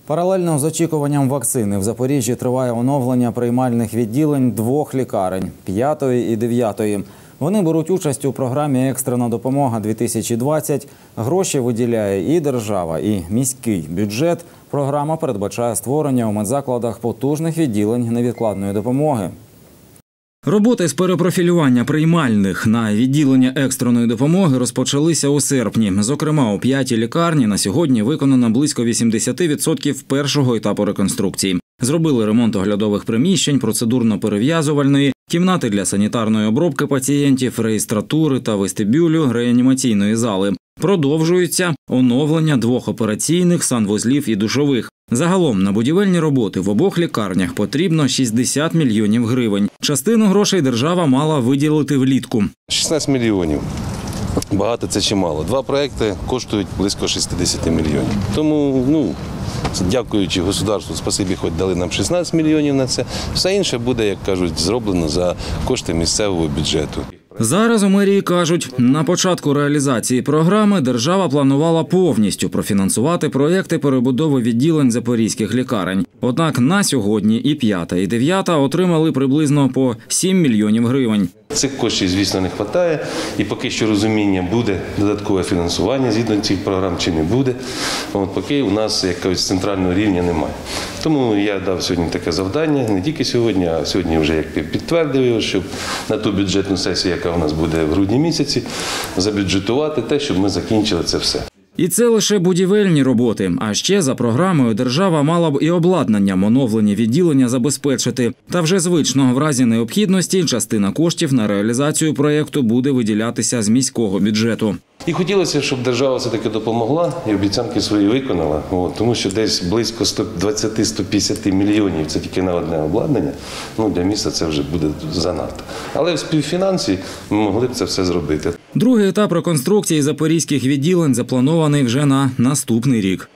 Паралельно з очікуванням вакцини в Запоріжжі триває оновлення приймальних відділень 2 лікарень – 5-ї і 9-ї. Вони беруть участь у програмі «Екстрена допомога-2020». Гроші виділяє і держава, і міський бюджет. Програма передбачає створення у медзакладах потужних відділень невідкладної допомоги. Роботи з перепрофілювання приймальних на відділення екстреної допомоги розпочалися у серпні. Зокрема, у 5-й лікарні на сьогодні виконано близько 80% першого етапу реконструкції. Зробили ремонт оглядових приміщень, процедурно-перев'язувальної, кімнати для санітарної обробки пацієнтів, реєстратури та вестибюлю, реанімаційної зали. Продовжується оновлення 2 операційних, санвузлів і душових. Загалом на будівельні роботи в обох лікарнях потрібно 60 мільйонів гривень. Частину грошей держава мала виділити влітку. 16 мільйонів. Багато це чи мало. 2 проекти коштують близько 60 мільйонів. Тому, дякуючи государству, спасибі, хоч дали нам 16 мільйонів на це. Все інше буде, як кажуть, зроблено за кошти місцевого бюджету. Зараз у мерії кажуть, на початку реалізації програми держава планувала повністю профінансувати проєкти перебудови відділень запорізьких лікарень. Однак на сьогодні і 5-та, і 9-та отримали приблизно по 7 мільйонів гривень. Цих коштів, звісно, не вистачає. І поки що розуміння, буде додаткове фінансування згідно цих програм чи не буде. Поки у нас якогось центрального рівня немає. Тому я дав сьогодні таке завдання, не тільки сьогодні, а сьогодні вже як підтвердив його, щоб на ту бюджетну сесію, яка у нас буде в грудні місяці, забюджетувати те, щоб ми закінчили це все. І це лише будівельні роботи. А ще за програмою держава мала б і обладнанням оновлені відділення забезпечити. Та вже звично, в разі необхідності, частина коштів на реалізацію проєкту буде виділятися з міського бюджету. І хотілося, щоб держава все-таки допомогла і обіцянки свої виконала, тому що десь близько 120-150 мільйонів – це тільки на одне обладнання. Для міста це вже буде занадто. Але в співфінансі ми могли б це все зробити. Другий етап реконструкції запорізьких відділень запланований вже на наступний рік.